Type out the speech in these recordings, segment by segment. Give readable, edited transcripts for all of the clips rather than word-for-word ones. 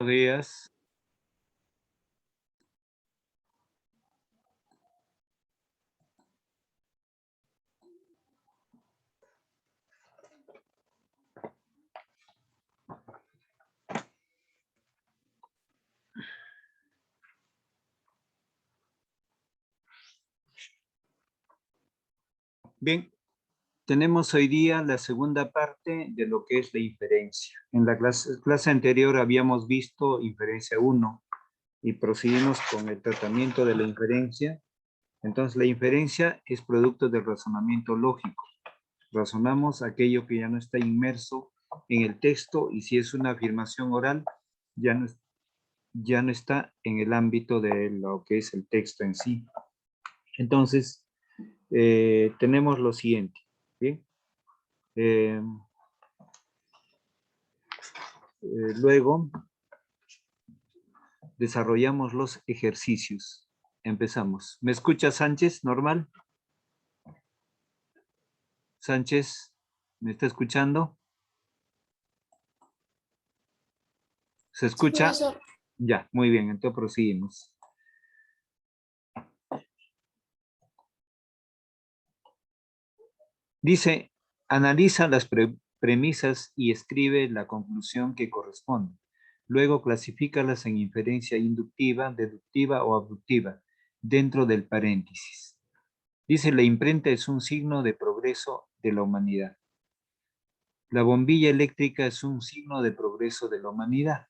días. Bien, tenemos hoy día la segunda parte de lo que es la inferencia. En la clase anterior habíamos visto inferencia 1 y proseguimos con el tratamiento de la inferencia. Entonces, la inferencia es producto del razonamiento lógico. Razonamos aquello que ya no está inmerso en el texto y si es una afirmación oral, ya no está en el ámbito de lo que es el texto en sí. Entonces, tenemos lo siguiente. ¿Bien? Luego, desarrollamos los ejercicios. Empezamos. ¿Me escucha Sánchez? ¿Normal? Sánchez, ¿me está escuchando? ¿Se escucha? Sí, Ya, muy bien, entonces proseguimos. Dice, analiza las premisas y escribe la conclusión que corresponde. Luego clasifícalas en inferencia inductiva, deductiva o abductiva, dentro del paréntesis. Dice, la imprenta es un signo de progreso de la humanidad. La bombilla eléctrica es un signo de progreso de la humanidad.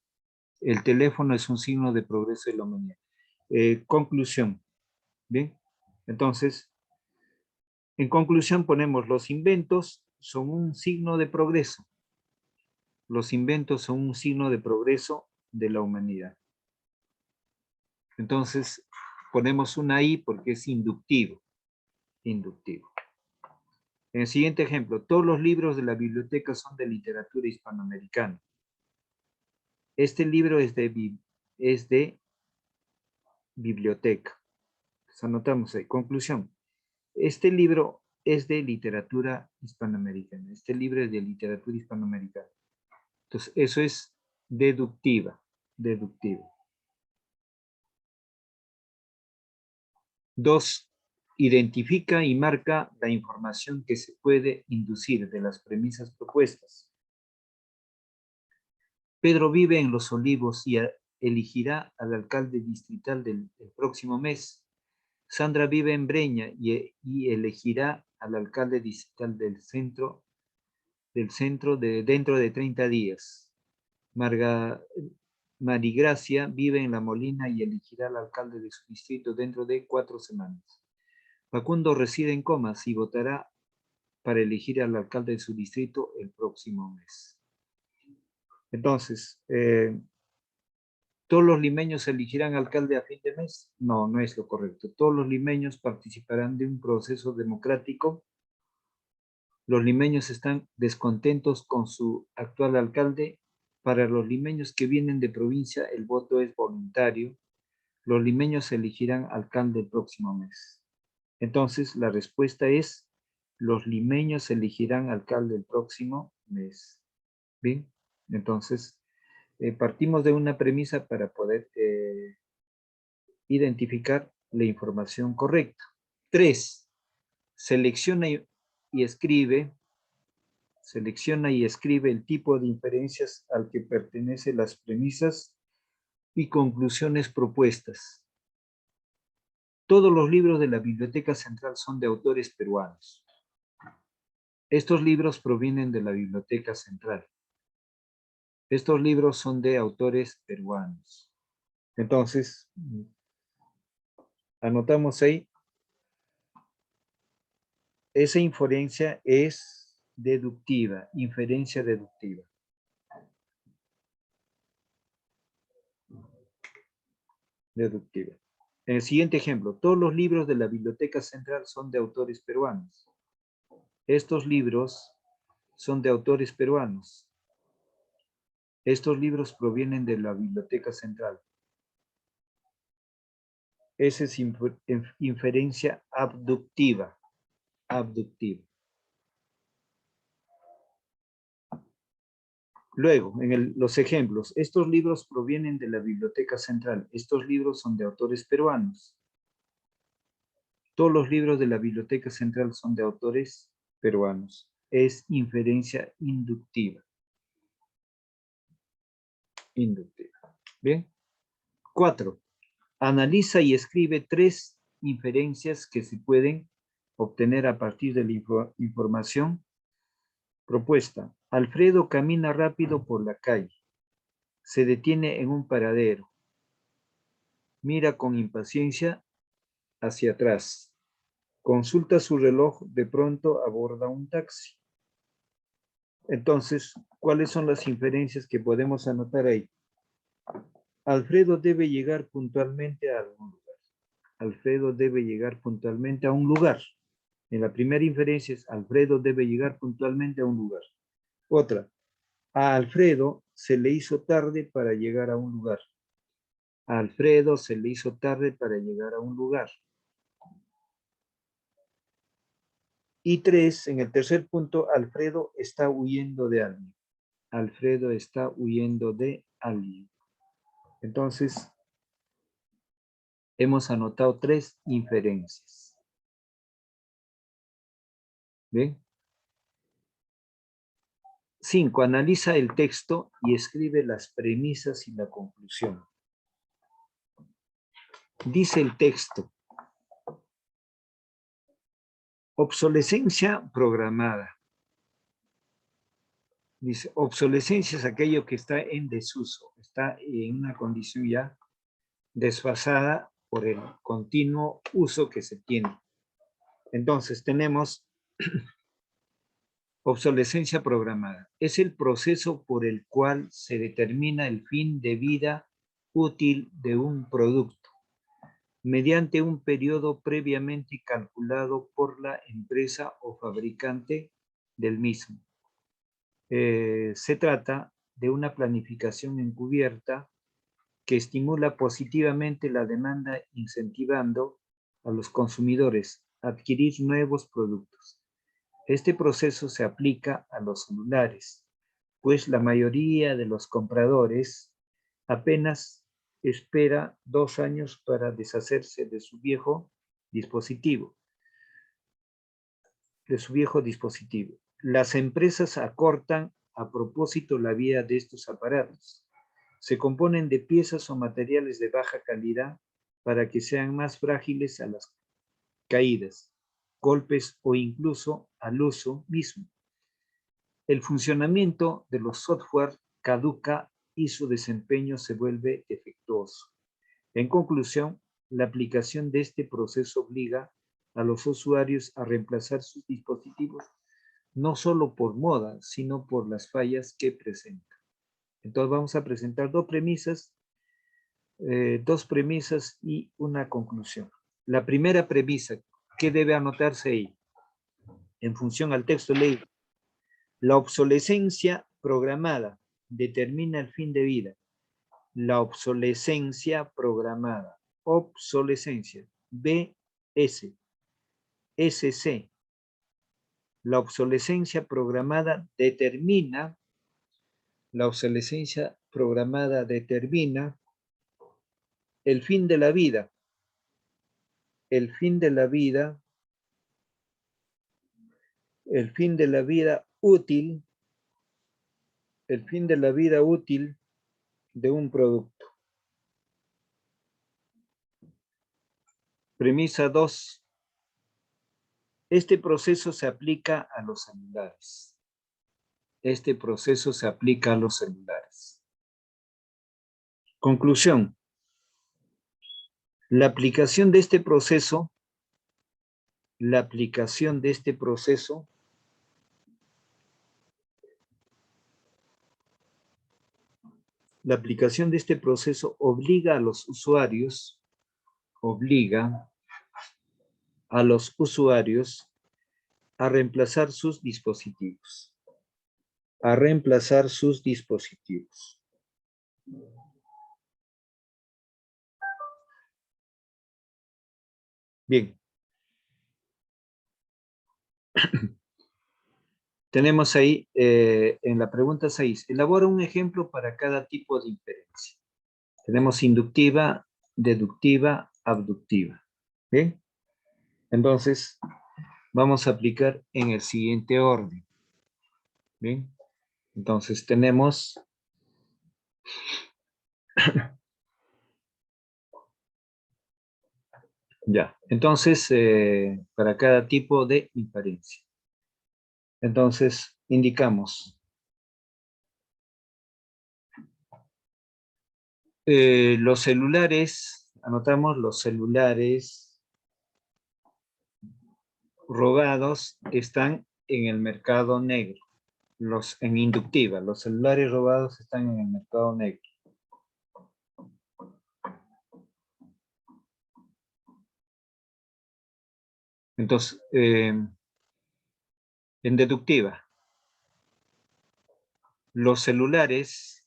El teléfono es un signo de progreso de la humanidad. Conclusión. Bien, entonces, en conclusión ponemos los inventos son un signo de progreso. Los inventos son un signo de progreso de la humanidad. Entonces, ponemos una I porque es inductivo. Inductivo. En el siguiente ejemplo, todos los libros de la biblioteca son de literatura hispanoamericana. Este libro es de biblioteca. Entonces, anotamos ahí. Conclusión. Este libro es de literatura hispanoamericana. Este libro es de literatura hispanoamericana. Entonces, eso es deductiva. Deductivo. 2. Identifica y marca la información que se puede inducir de las premisas propuestas. Pedro vive en Los Olivos y elegirá al alcalde distrital del próximo mes. Sandra vive en Breña y elegirá al alcalde distrital del centro dentro de 30 días. Marigracia vive en La Molina y elegirá al alcalde de su distrito dentro de 4 semanas. Facundo reside en Comas y votará para elegir al alcalde de su distrito el próximo mes. Entonces, ¿todos los limeños elegirán alcalde a fin de mes? No, no es lo correcto. Todos los limeños participarán de un proceso democrático. Los limeños están descontentos con su actual alcalde. Para los limeños que vienen de provincia, el voto es voluntario. Los limeños elegirán alcalde el próximo mes. Entonces, la respuesta es, los limeños elegirán alcalde el próximo mes. Bien, entonces, partimos de una premisa para poder identificar la información correcta. 3. Selecciona y escribe el tipo de inferencias al que pertenecen las premisas y conclusiones propuestas. Todos los libros de la Biblioteca Central son de autores peruanos. Estos libros provienen de la Biblioteca Central. Estos libros son de autores peruanos. Entonces, anotamos ahí. Esa inferencia es deductiva, inferencia deductiva. Deductiva. En el siguiente ejemplo, todos los libros de la Biblioteca Central son de autores peruanos. Estos libros son de autores peruanos. Estos libros provienen de la Biblioteca Central. Esa es inferencia abductiva. Abductiva. Luego, en los ejemplos, estos libros provienen de la Biblioteca Central. Estos libros son de autores peruanos. Todos los libros de la Biblioteca Central son de autores peruanos. Es inferencia inductiva. Inductiva. Bien. 4. Analiza y escribe 3 inferencias que se pueden obtener a partir de la información propuesta. Alfredo camina rápido por la calle. Se detiene en un paradero. Mira con impaciencia hacia atrás. Consulta su reloj, de pronto aborda un taxi. Entonces, ¿cuáles son las inferencias que podemos anotar ahí? Alfredo debe llegar puntualmente a algún lugar. Alfredo debe llegar puntualmente a un lugar. En la primera inferencia es Alfredo debe llegar puntualmente a un lugar. Otra, a Alfredo se le hizo tarde para llegar a un lugar. A Alfredo se le hizo tarde para llegar a un lugar. Y 3, en el tercer punto, Alfredo está huyendo de alguien. Alfredo está huyendo de alguien. Entonces, hemos anotado 3 inferencias. ¿Bien? 5. Analiza el texto y escribe las premisas y la conclusión. Dice el texto, obsolescencia programada. Dice, obsolescencia es aquello que está en desuso, está en una condición ya desfasada por el continuo uso que se tiene. Entonces tenemos obsolescencia programada. Es el proceso por el cual se determina el fin de vida útil de un producto mediante un periodo previamente calculado por la empresa o fabricante del mismo. Se trata de una planificación encubierta que estimula positivamente la demanda, incentivando a los consumidores a adquirir nuevos productos. Este proceso se aplica a los celulares, pues la mayoría de los compradores apenas espera 2 años para deshacerse de su viejo dispositivo. Las empresas acortan a propósito la vida de estos aparatos. Se componen de piezas o materiales de baja calidad para que sean más frágiles a las caídas, golpes o incluso al uso mismo. El funcionamiento de los software caduca y su desempeño se vuelve defectuoso. En conclusión, la aplicación de este proceso obliga a los usuarios a reemplazar sus dispositivos no solo por moda, sino por las fallas que presentan. Entonces vamos a presentar 2 premisas y una conclusión. La primera premisa, ¿qué debe anotarse ahí? En función al texto leído. La obsolescencia programada determina el fin de vida. La obsolescencia programada. Obsolescencia. BS. SC. La obsolescencia programada determina. La obsolescencia programada determina el fin de la vida. El fin de la vida. El fin de la vida útil. El fin de la vida útil de un producto. Premisa 2. Este proceso se aplica a los celulares. Este proceso se aplica a los celulares. Conclusión. La aplicación de este proceso, la aplicación de este proceso obliga a los usuarios, a reemplazar sus dispositivos. Bien. Tenemos ahí en la pregunta 6, elabora un ejemplo para cada tipo de inferencia. Tenemos inductiva, deductiva, abductiva. ¿Bien? Entonces, vamos a aplicar en el siguiente orden. ¿Bien? Entonces, tenemos ya. Entonces, para cada tipo de inferencia. Entonces, indicamos los celulares, anotamos los celulares robados están en el mercado negro. En inductiva, los celulares robados están en el mercado negro. Entonces, en deductiva, los celulares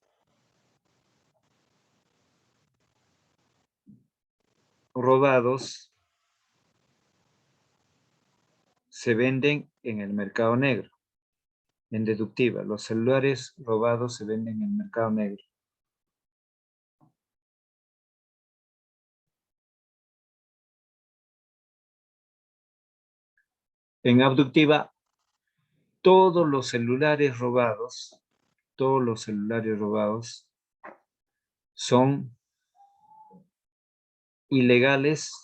robados se venden en el mercado negro. En deductiva, los celulares robados se venden en el mercado negro. En abductiva, todos los celulares robados son ilegales,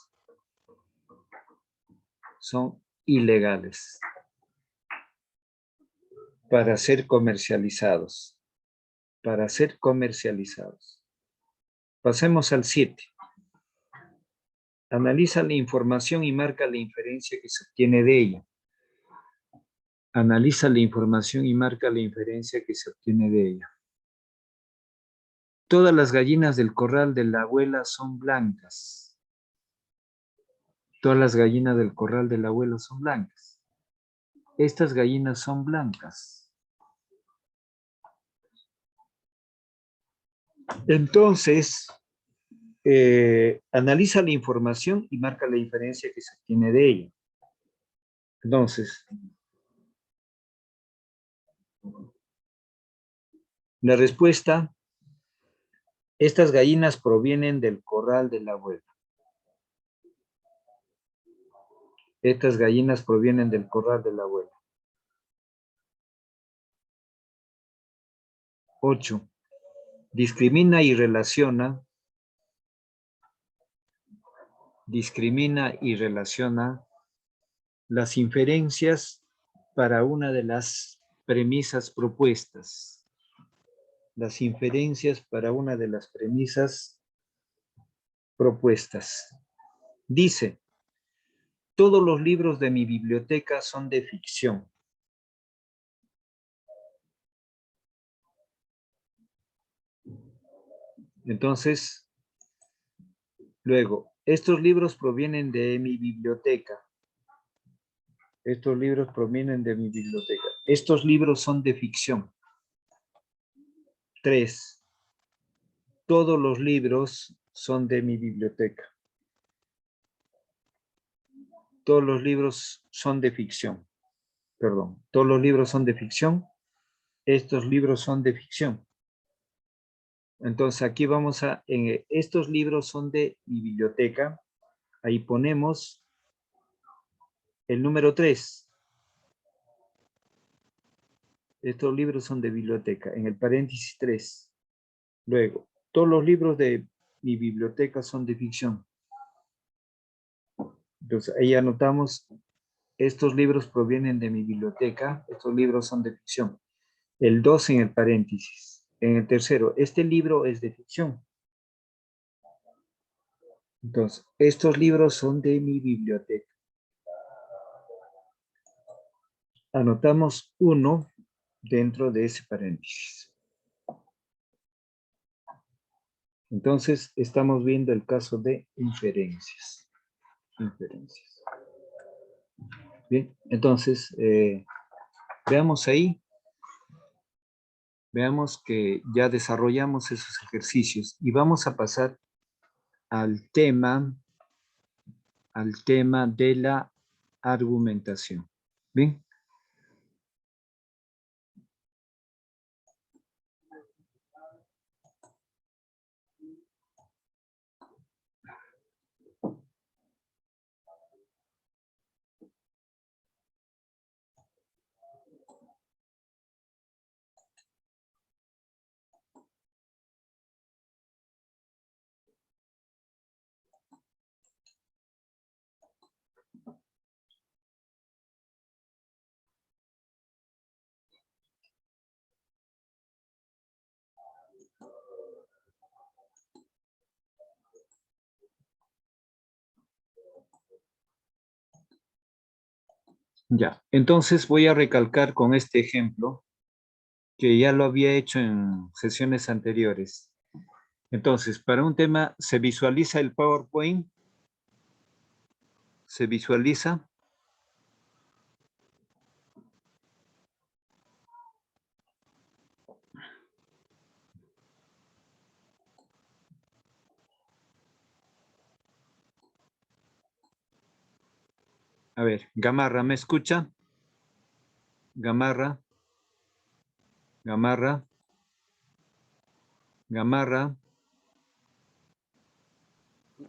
para ser comercializados. Pasemos al 7. Analiza la información y marca la inferencia que se obtiene de ella. Analiza la información y marca la inferencia que se obtiene de ella. Todas las gallinas del corral de la abuela son blancas. Todas las gallinas del corral de la abuela son blancas. Estas gallinas son blancas. Entonces, analiza la información y marca la inferencia que se obtiene de ella. Entonces, la respuesta, estas gallinas provienen del corral de la abuela. Estas gallinas provienen del corral de la abuela. 8. Discrimina y relaciona las inferencias para una de las premisas propuestas. Las inferencias para una de las premisas propuestas. Dice, todos los libros de mi biblioteca son de ficción. Entonces, luego, estos libros provienen de mi biblioteca. Estos libros provienen de mi biblioteca. Estos libros son de ficción. 3. Todos los libros son de mi biblioteca. Todos los libros son de ficción. Perdón, todos los libros son de ficción. Estos libros son de ficción. Entonces aquí vamos a, estos libros son de mi biblioteca. Ahí ponemos el número 3. Estos libros son de biblioteca, en el paréntesis 3. Luego, todos los libros de mi biblioteca son de ficción. Entonces, ahí anotamos, estos libros provienen de mi biblioteca, estos libros son de ficción. El 2 en el paréntesis. En el tercero, este libro es de ficción. Entonces, estos libros son de mi biblioteca. Anotamos 1 dentro de ese paréntesis. Entonces, estamos viendo el caso de inferencias. Bien, entonces, veamos ahí. Veamos que ya desarrollamos esos ejercicios y vamos a pasar al tema de la argumentación. Bien. Ya, entonces voy a recalcar con este ejemplo que ya lo había hecho en sesiones anteriores. Entonces, para un tema, ¿se visualiza el PowerPoint? ¿Se visualiza? A ver, Gamarra, ¿me escucha? Gamarra, Gamarra, Gamarra.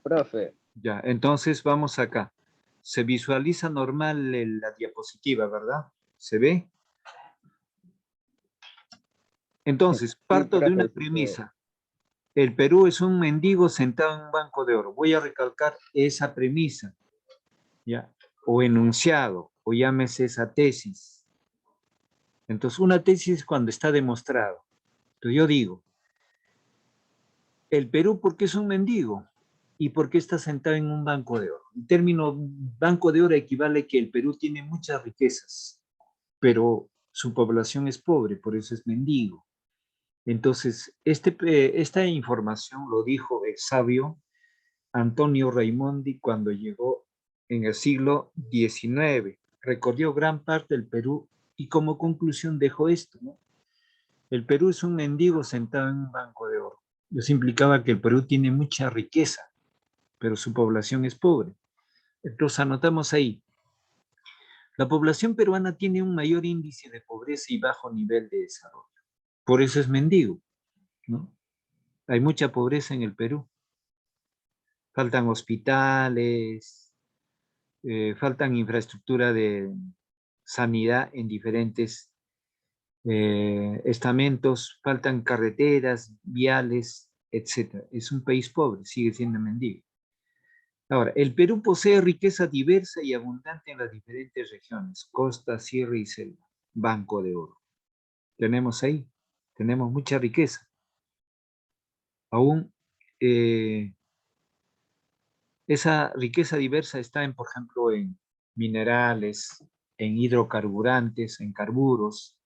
Profe, Ya, entonces vamos acá. Se visualiza normal la diapositiva, ¿verdad? ¿Se ve? Entonces, sí, parto de una profe, sí se ve. premisa. El Perú es un mendigo sentado en un banco de oro. Voy a recalcar esa premisa, ¿ya? O enunciado, o llámese esa tesis. Entonces, una tesis es cuando está demostrado. Entonces, yo digo, el Perú, ¿por qué es un mendigo? ¿Y por qué está sentado en un banco de oro? El término banco de oro equivale a que el Perú tiene muchas riquezas, pero su población es pobre, por eso es mendigo. Entonces, esta información lo dijo el sabio Antonio Raimondi cuando llegó en el siglo XIX. Recorrió gran parte del Perú y como conclusión dejó esto, ¿no? El Perú es un mendigo sentado en un banco de oro. Eso implicaba que el Perú tiene mucha riqueza, pero su población es pobre. Entonces anotamos ahí, la población peruana tiene un mayor índice de pobreza y bajo nivel de desarrollo. Por eso es mendigo, ¿no? Hay mucha pobreza en el Perú. Faltan hospitales, faltan infraestructura de sanidad en diferentes estamentos, faltan carreteras, viales, etc. Es un país pobre, sigue siendo mendigo. Ahora, el Perú posee riqueza diversa y abundante en las diferentes regiones, costa, sierra y selva, banco de oro. Tenemos ahí, tenemos mucha riqueza. Aún esa riqueza diversa está en, por ejemplo, en minerales, en hidrocarburantes, en carburos,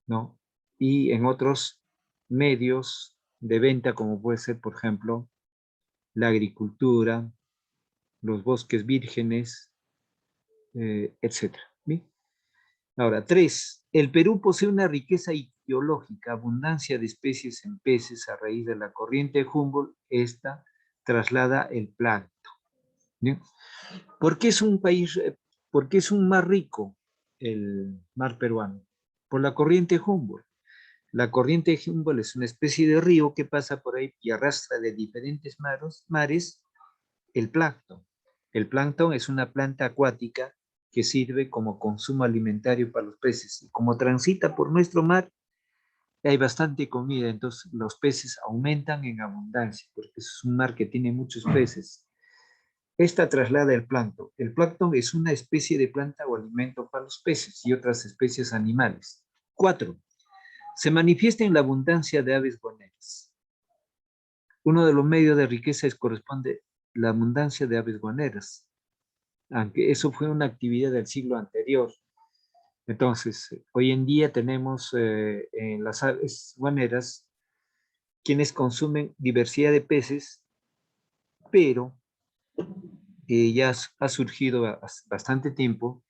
¿no? Y en otros medios de venta, como puede ser, por ejemplo, la agricultura, los bosques vírgenes, etcétera. ¿Bien? Ahora, tres, el Perú posee una riqueza ictiológica, abundancia de especies en peces a raíz de la corriente de Humboldt. Esta traslada el plancton. ¿Bien? ¿Por qué es un país, por qué es un mar rico el mar peruano? Por la corriente Humboldt. La corriente de Humboldt es una especie de río que pasa por ahí y arrastra de diferentes mares el plancton. El plancton es una planta acuática que sirve como consumo alimentario para los peces. Y como transita por nuestro mar, hay bastante comida, entonces los peces aumentan en abundancia, porque es un mar que tiene muchos peces. Esta traslada el plancton. El plancton es una especie de planta o alimento para los peces y otras especies animales. 4. Se manifiesta en la abundancia de aves guaneras. Uno de los medios de riqueza corresponde a la abundancia de aves guaneras, aunque eso fue una actividad del siglo anterior. Entonces, hoy en día tenemos en las aves guaneras quienes consumen diversidad de peces, pero ya ha surgido bastante tiempo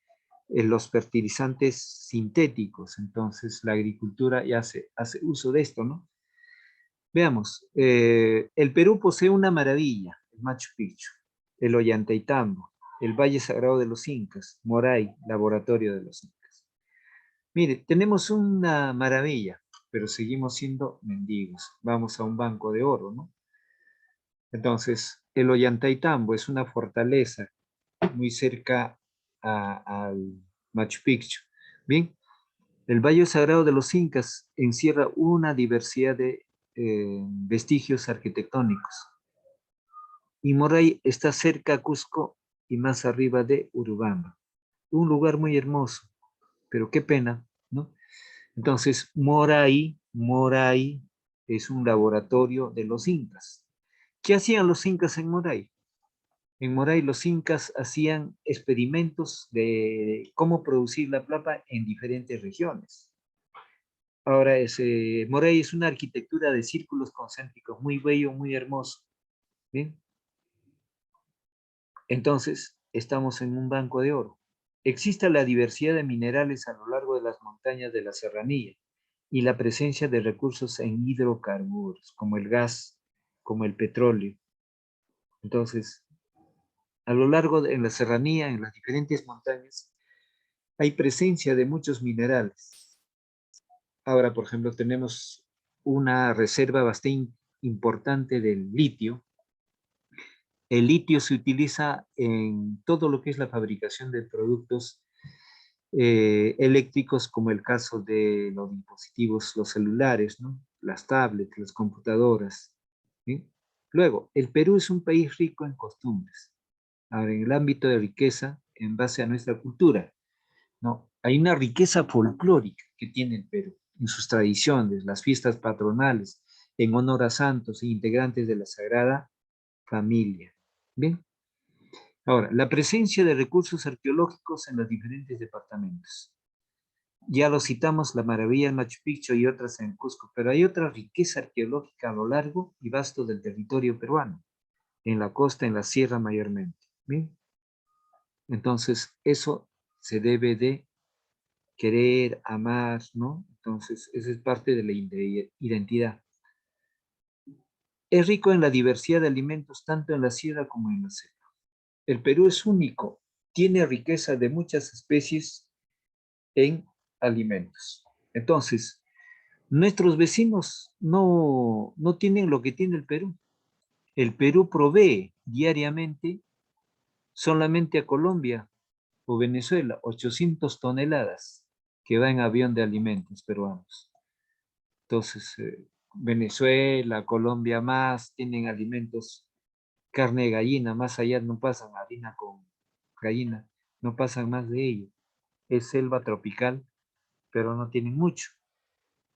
los fertilizantes sintéticos. Entonces, la agricultura ya hace uso de esto, ¿no? Veamos, el Perú posee una maravilla, el Machu Picchu, el Ollantaytambo, el Valle Sagrado de los Incas, Moray, laboratorio de los Incas. Mire, tenemos una maravilla, pero seguimos siendo mendigos. Vamos a un banco de oro, ¿no? Entonces, el Ollantaytambo es una fortaleza muy cerca al Machu Picchu. Bien, el Valle Sagrado de los Incas encierra una diversidad de vestigios arquitectónicos. Y Moray está cerca a Cusco y más arriba de Urubamba. Un lugar muy hermoso, pero qué pena, ¿no? Entonces, Moray es un laboratorio de los incas. ¿Qué hacían los incas en Moray? En Moray los incas hacían experimentos de cómo producir la plata en diferentes regiones. Ahora, Moray es una arquitectura de círculos concéntricos, muy bello, muy hermoso. ¿Bien? Entonces, estamos en un banco de oro. Existe la diversidad de minerales a lo largo de las montañas de la serranía y la presencia de recursos en hidrocarburos, como el gas, como el petróleo. Entonces, a lo largo de en la serranía, en las diferentes montañas, hay presencia de muchos minerales. Ahora, por ejemplo, tenemos una reserva bastante importante del litio. El litio se utiliza en todo lo que es la fabricación de productos eléctricos, como el caso de los dispositivos, los celulares, ¿no? Las tablets, las computadoras. ¿Sí? Luego, el Perú es un país rico en costumbres. Ahora, en el ámbito de riqueza, en base a nuestra cultura, ¿no? Hay una riqueza folclórica que tiene el Perú, en sus tradiciones, las fiestas patronales, en honor a santos e integrantes de la Sagrada Familia. Bien. Ahora, la presencia de recursos arqueológicos en los diferentes departamentos. Ya lo citamos, la maravilla del Machu Picchu y otras en Cusco, pero hay otra riqueza arqueológica a lo largo y vasto del territorio peruano, en la costa, en la sierra mayormente. ¿Bien? Entonces, eso se debe de querer, amar, ¿no? Entonces, esa es parte de la identidad. Es rico en la diversidad de alimentos, tanto en la sierra como en la selva. El Perú es único, tiene riqueza de muchas especies en alimentos. Entonces, nuestros vecinos no tienen lo que tiene el Perú. El Perú provee diariamente solamente a Colombia o Venezuela 800 toneladas que va en avión de alimentos peruanos. Entonces, Venezuela, Colombia más, tienen alimentos, carne de gallina, más allá no pasan harina con gallina, no pasan más de ello. Es selva tropical, pero no tienen mucho.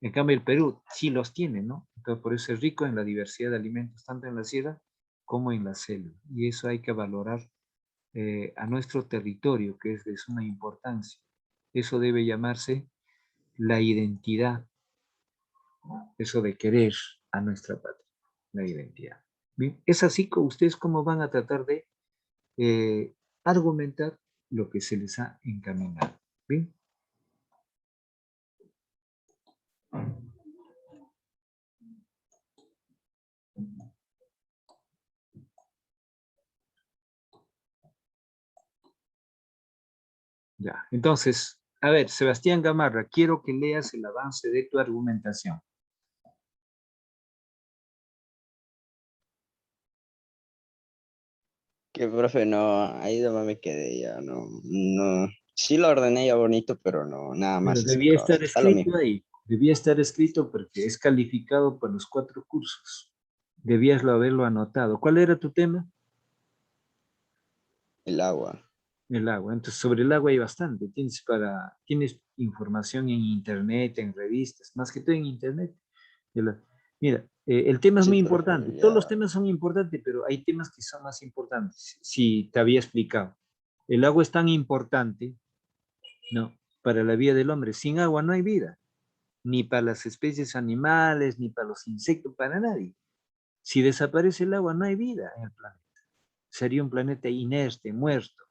En cambio, el Perú sí los tiene, ¿no? Entonces, por eso es rico en la diversidad de alimentos, tanto en la sierra como en la selva. Y eso hay que valorar a nuestro territorio, que es de suma importancia. Eso debe llamarse la identidad, eso de querer a nuestra patria, la identidad. Bien, es así que ustedes cómo van a tratar de argumentar lo que se les ha encaminado. Bien. Ya, entonces, a ver, Sebastián Gamarra, quiero que leas el avance de tu argumentación. Que, profe, no, ahí nomás me quedé ya, no, no, sí lo ordené ya bonito, pero no, nada Pero más así, debía profe, estar está lo escrito mismo. ahí, debía estar escrito porque es calificado por los 4 cursos. Debías haberlo anotado. ¿Cuál era tu tema? El agua. El agua. Entonces, sobre el agua hay bastante. Tienes información en internet, en revistas, más que todo en internet. Mira, el tema es Sí, muy profe, importante. Todos los ya. temas son importantes, pero hay temas que son más importantes. Si te había explicado. El agua es tan importante, ¿no? Para la vida del hombre. Sin agua no hay vida. Ni para las especies animales, ni para los insectos, para nadie. Si desaparece el agua, no hay vida en el planeta. Sería un planeta inerte, muerto.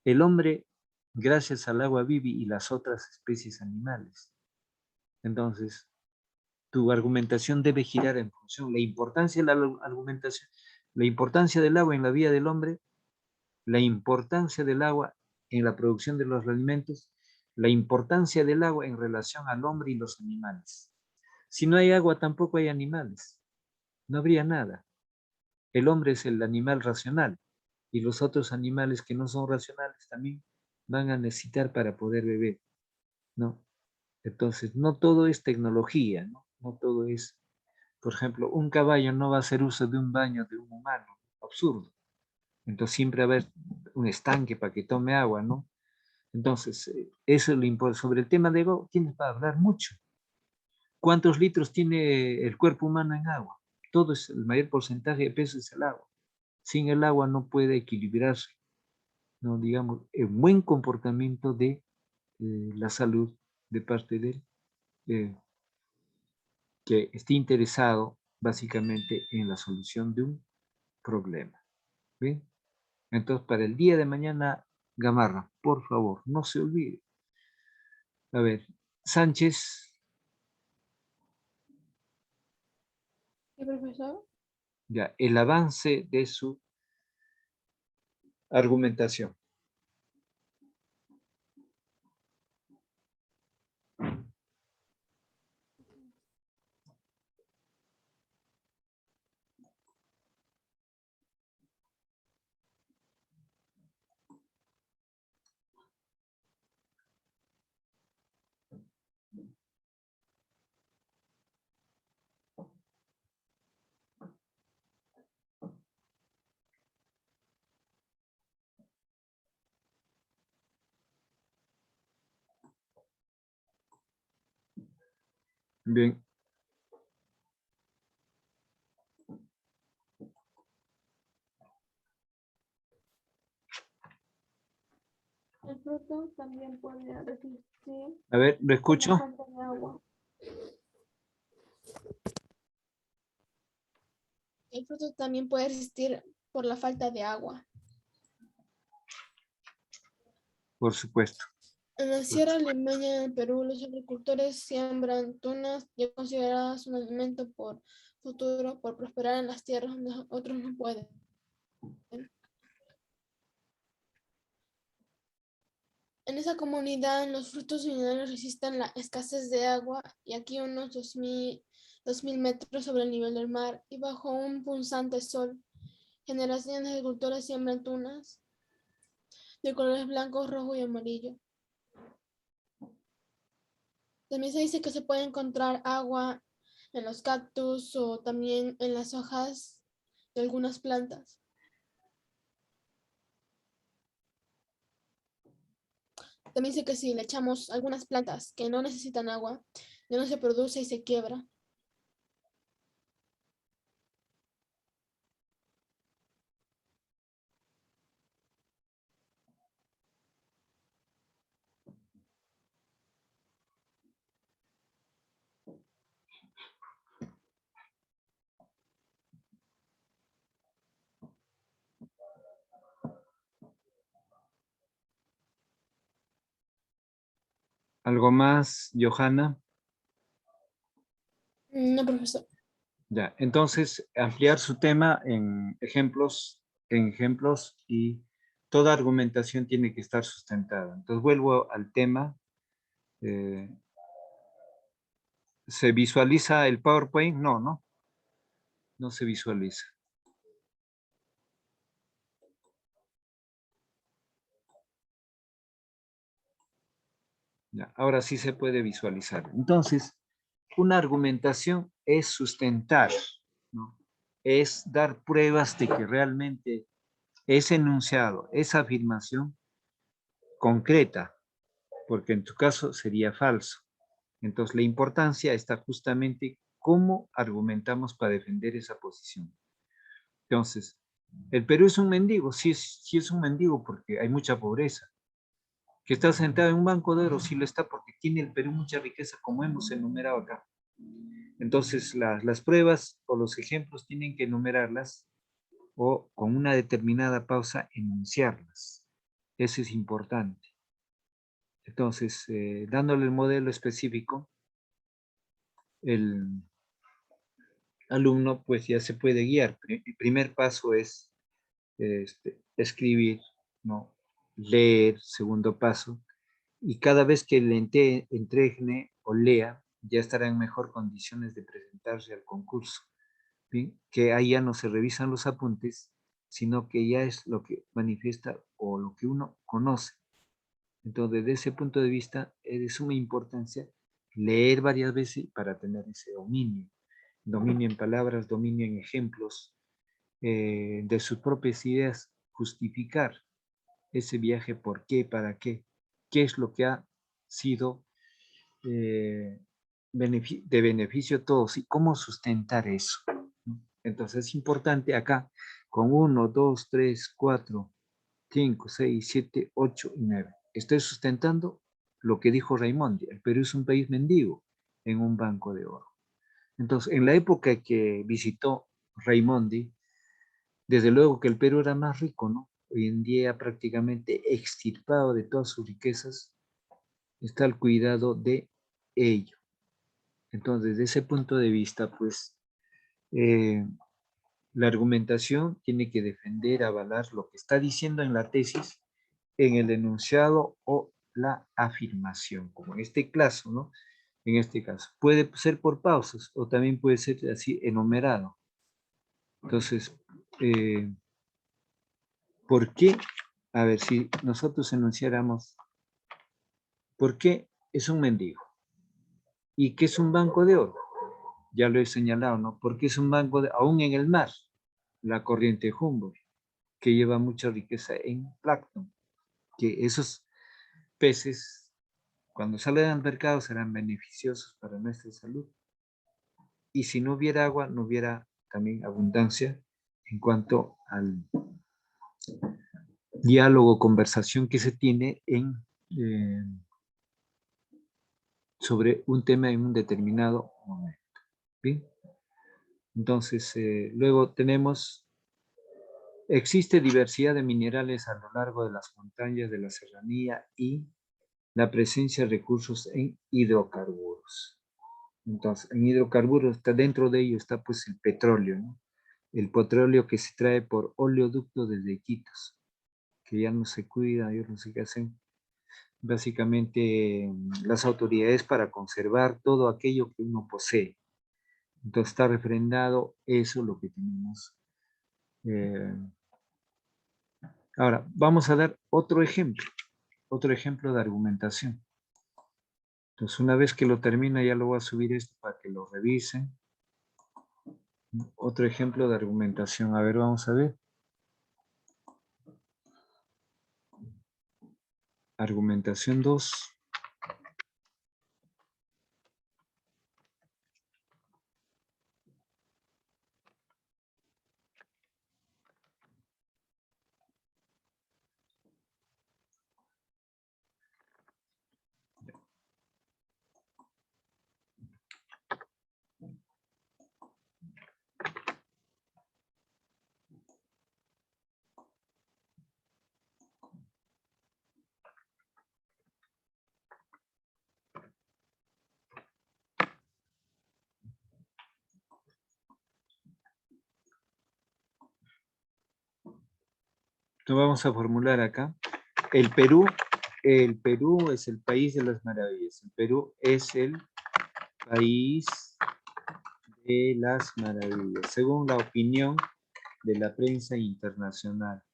El hombre, gracias al agua, vive y las otras especies animales. Entonces, tu argumentación debe girar en función. La importancia de la argumentación, la importancia del agua en la vida del hombre, la importancia del agua en la producción de los alimentos, la importancia del agua en relación al hombre y los animales. Si no hay agua, tampoco hay animales. No habría nada. El hombre es el animal racional y los otros animales que no son racionales también van a necesitar para poder beber, ¿no? Entonces, no todo es tecnología, ¿no? No todo es, por ejemplo, un caballo no va a hacer uso de un baño de un humano, absurdo. Entonces, siempre va a haber un estanque para que tome agua, ¿no? Entonces, eso es lo importante. Sobre el tema de agua, tienes para hablar mucho. ¿Cuántos litros tiene el cuerpo humano en agua? Todo es, el mayor porcentaje de peso es el agua. sin el agua no puede equilibrarse, ¿no? Digamos, el buen comportamiento de la salud de parte del que esté interesado básicamente en la solución de un problema. ¿Bien? Entonces, para el día de mañana, Gamarra, por favor, no se olvide. A ver, Sánchez, ¿Qué, profesor? ya, el avance de su argumentación. Bien, El fruto también puede resistir a ver, lo por la escucho. falta de agua. El fruto también puede resistir por la falta de agua. Por supuesto. En la Sierra Limeña del Perú, los agricultores siembran tunas ya consideradas un alimento por futuro por prosperar en las tierras donde otros no pueden. En esa comunidad, los frutos minerales resisten la escasez de agua y aquí unos 2000 metros sobre el nivel del mar y bajo un punzante sol. Generaciones de agricultores siembran tunas de colores blanco, rojo y amarillo. También se dice que se puede encontrar agua en los cactus o también en las hojas de algunas plantas. También dice que si le echamos algunas plantas que no necesitan agua, ya no se produce y se quiebra. ¿Algo más, Johanna? No, profesor. Ya, entonces ampliar su tema en ejemplos y toda argumentación tiene que estar sustentada. Entonces vuelvo al tema. eh, ¿Se visualiza el PowerPoint? No, no, no se visualiza. Ya, ahora sí se puede visualizar. Entonces, una argumentación es sustentar, ¿no? Es dar pruebas de que realmente ese enunciado, esa afirmación concreta, porque en tu caso sería falso. Entonces, la importancia está justamente cómo argumentamos para defender esa posición. Entonces, el Perú es un mendigo, sí es un mendigo porque hay mucha pobreza. Que está sentado en un banco de oro, sí lo está porque tiene el Perú mucha riqueza, como hemos enumerado acá. Entonces, las pruebas o los ejemplos tienen que enumerarlas o con una determinada pausa enunciarlas. Eso es importante. Entonces, dándole el modelo específico, el alumno pues ya se puede guiar. El primer paso es escribir, ¿no? Leer, segundo paso, y cada vez que le entregne o lea, ya estará en mejor condiciones de presentarse al concurso. ¿Bien? Que ahí ya no se revisan los apuntes, sino que ya es lo que manifiesta o lo que uno conoce. Entonces, desde ese punto de vista, es de suma importancia leer varias veces para tener ese dominio. Dominio en palabras, dominio en ejemplos, de sus propias ideas, justificar ese viaje, por qué, para qué es lo que ha sido de beneficio a todos y cómo sustentar eso. Entonces es importante acá, con 1, 2, 3, 4, 5, 6, 7, 8 y 9. Estoy sustentando lo que dijo Raimondi. El Perú es un país mendigo en un banco de oro. Entonces, en la época que visitó Raimondi, desde luego que el Perú era más rico, ¿no? Hoy en día prácticamente extirpado de todas sus riquezas, está al cuidado de ello. Entonces, desde ese punto de vista, pues, la argumentación tiene que defender, avalar lo que está diciendo en la tesis, en el enunciado o la afirmación, como en este caso, ¿no? En este caso. Puede ser por pausas o también puede ser así enumerado. Entonces, ¿por qué? A ver, si nosotros enunciáramos, ¿por qué es un mendigo? ¿Y qué es un banco de oro? Ya lo he señalado, ¿no? Porque es un banco, aún en el mar, la corriente Humboldt, que lleva mucha riqueza en plancton, que esos peces, cuando salen al mercado, serán beneficiosos para nuestra salud. Y si no hubiera agua, no hubiera también abundancia en cuanto al diálogo, conversación que se tiene sobre un tema en un determinado momento. ¿Bien? Entonces, luego tenemos, existe diversidad de minerales a lo largo de las montañas de la serranía y la presencia de recursos en hidrocarburos. Entonces, en hidrocarburos, está dentro de ello está pues el petróleo, ¿no? El petróleo que se trae por oleoducto desde Iquitos, que ya no se cuida, yo no sé qué hacen. Básicamente, las autoridades para conservar todo aquello que uno posee. Entonces, está refrendado eso lo que tenemos. Ahora, vamos a dar otro ejemplo de argumentación. Entonces, una vez que lo termina, ya lo voy a subir esto para que lo revisen. Otro ejemplo de argumentación. A ver, vamos a ver. Argumentación 2. Entonces vamos a formular acá. El Perú es el país de las maravillas. El Perú es el país de las maravillas, según la opinión de la prensa internacional,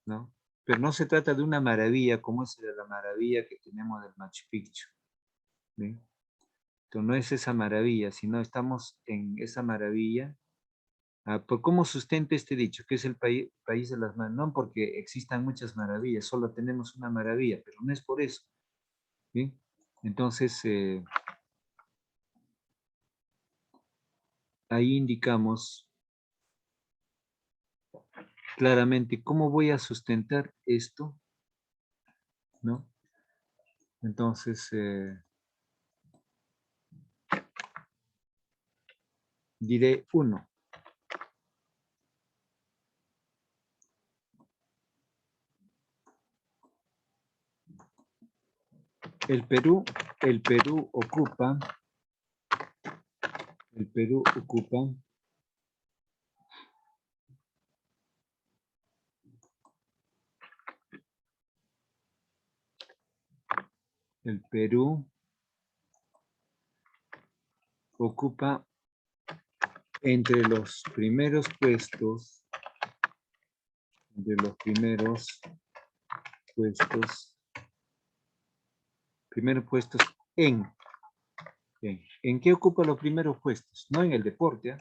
¿no? Pero no se trata de una maravilla como es la maravilla que tenemos del Machu Picchu, ¿sí? Entonces no es esa maravilla, sino estamos en esa maravilla. ¿Por cómo sustenta este dicho? Que es el país de las maravillas. No porque existan muchas maravillas, solo tenemos una maravilla, pero no es por eso. ¿Sí? Entonces, ahí indicamos claramente cómo voy a sustentar esto, ¿no? Entonces, diré 1. El Perú ocupa entre los primeros puestos, ¿en qué ocupa los primeros puestos? No en el deporte,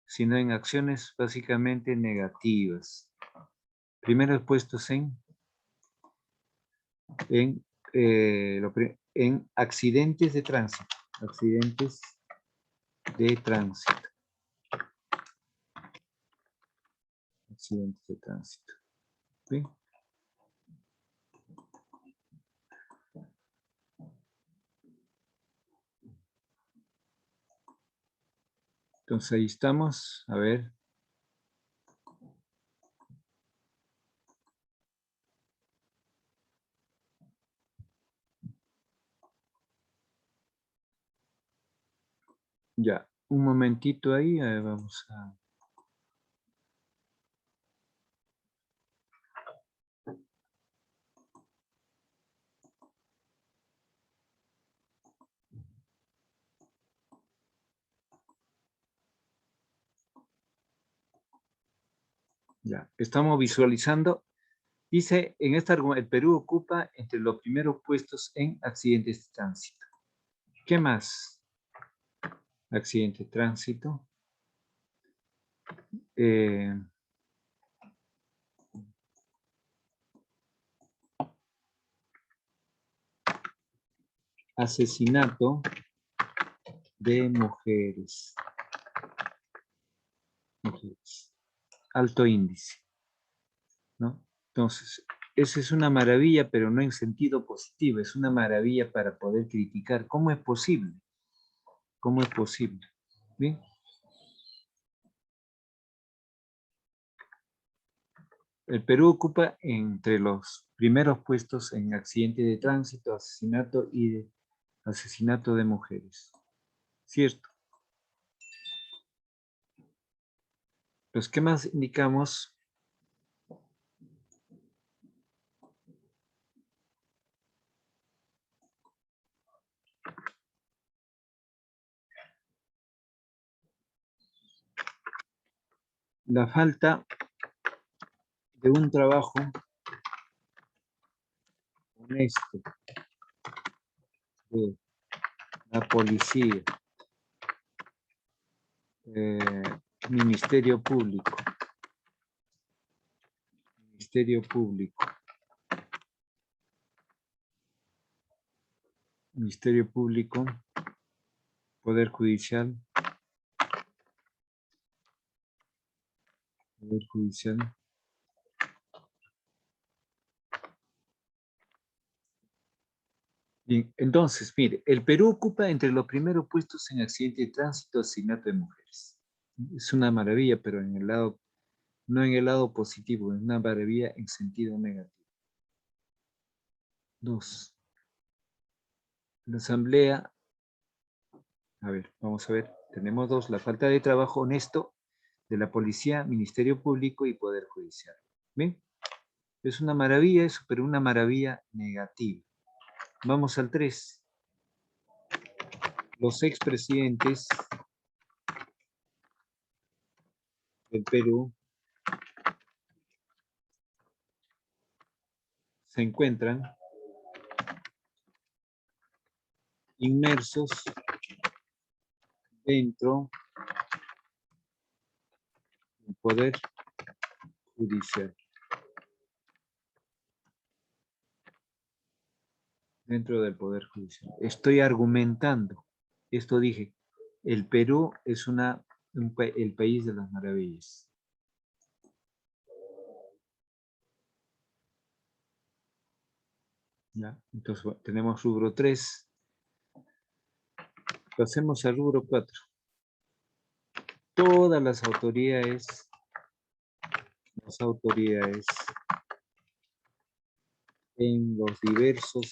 sino en acciones básicamente negativas. Primeros puestos en accidentes de tránsito. accidentes de tránsito. ¿Sí? Entonces ahí estamos. A ver. Ya, un momentito ahí. A ver, vamos a... Ya, estamos visualizando. Dice, en este argumento, el Perú ocupa entre los primeros puestos en accidentes de tránsito. ¿Qué más? Accidente de tránsito. Asesinato de mujeres. Alto índice, ¿no? Entonces, esa es una maravilla, pero no en sentido positivo, es una maravilla para poder criticar. ¿Cómo es posible? ¿Cómo es posible? ¿Bien? El Perú ocupa entre los primeros puestos en accidentes de tránsito, asesinato y asesinato de mujeres. ¿Cierto? Pues, ¿qué más indicamos? La falta de un trabajo honesto de la policía, Ministerio Público, Poder Judicial, Bien, entonces, mire, el Perú ocupa entre los primeros puestos en accidentes de tránsito, asesinato de mujeres. Es una maravilla, pero en el lado, no en el lado positivo, es una maravilla en sentido negativo. 2. La Asamblea, a ver, vamos a ver, tenemos 2, la falta de trabajo honesto de la Policía, Ministerio Público y Poder Judicial. ¿Bien? Es una maravilla eso, pero una maravilla negativa. Vamos al 3. Los expresidentes del Perú se encuentran inmersos dentro del Poder Judicial. Dentro del Poder Judicial. Estoy argumentando. Esto dije, el Perú es el país de las maravillas. ¿Ya? Entonces, bueno, tenemos rubro 3. Pasemos al rubro 4. Todas las autoridades en los diversos